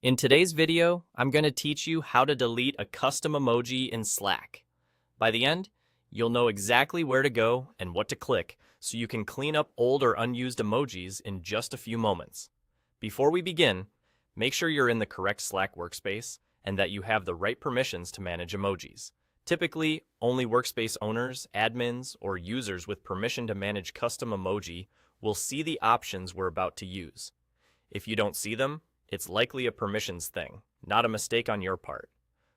In today's video, I'm going to teach you how to delete a custom emoji in Slack. By the end, you'll know exactly where to go and what to click so you can clean up old or unused emojis in just a few moments. Before we begin, make sure you're in the correct Slack workspace and that you have the right permissions to manage emojis. Typically, only workspace owners, admins, or users with permission to manage custom emoji will see the options we're about to use. If you don't see them, it's likely a permissions thing, not a mistake on your part.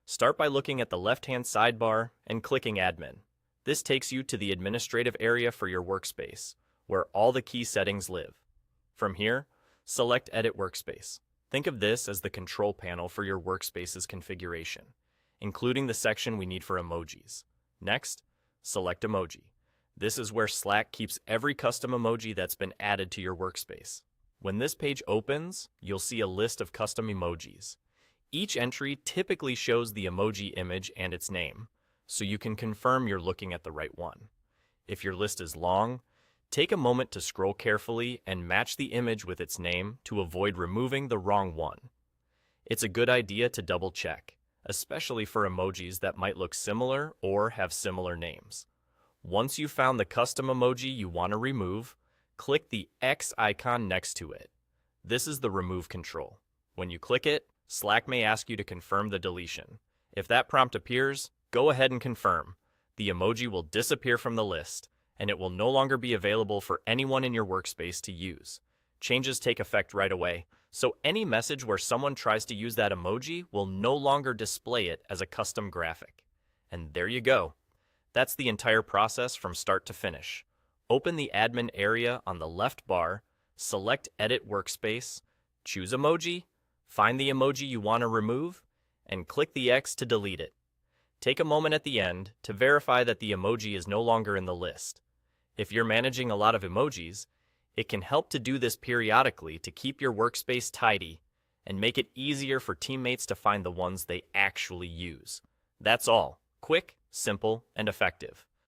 Start by looking at the left-hand sidebar and clicking Admin. This takes you to the administrative area for your workspace, where all the key settings live. From here, select Edit Workspace. Think of this as the control panel for your workspace's configuration, including the section we need for emojis. Next, select Emoji. This is where Slack keeps every custom emoji that's been added to your workspace. When this page opens, you'll see a list of custom emojis. Each entry typically shows the emoji image and its name, so you can confirm you're looking at the right one. If your list is long, take a moment to scroll carefully and match the image with its name to avoid removing the wrong one. It's a good idea to double check, especially for emojis that might look similar or have similar names. Once you've found the custom emoji you want to remove, click the X icon next to it. This is the remove control. When you click it, Slack may ask you to confirm the deletion. If that prompt appears, go ahead and confirm. The emoji will disappear from the list, and it will no longer be available for anyone in your workspace to use. Changes take effect right away, so any message where someone tries to use that emoji will no longer display it as a custom graphic. And there you go. That's the entire process from start to finish. Open the admin area on the left bar, select Edit Workspace, choose Emoji, find the emoji you want to remove, and click the X to delete it. Take a moment at the end to verify that the emoji is no longer in the list. If you're managing a lot of emojis, it can help to do this periodically to keep your workspace tidy and make it easier for teammates to find the ones they actually use. That's all. Quick, simple, and effective.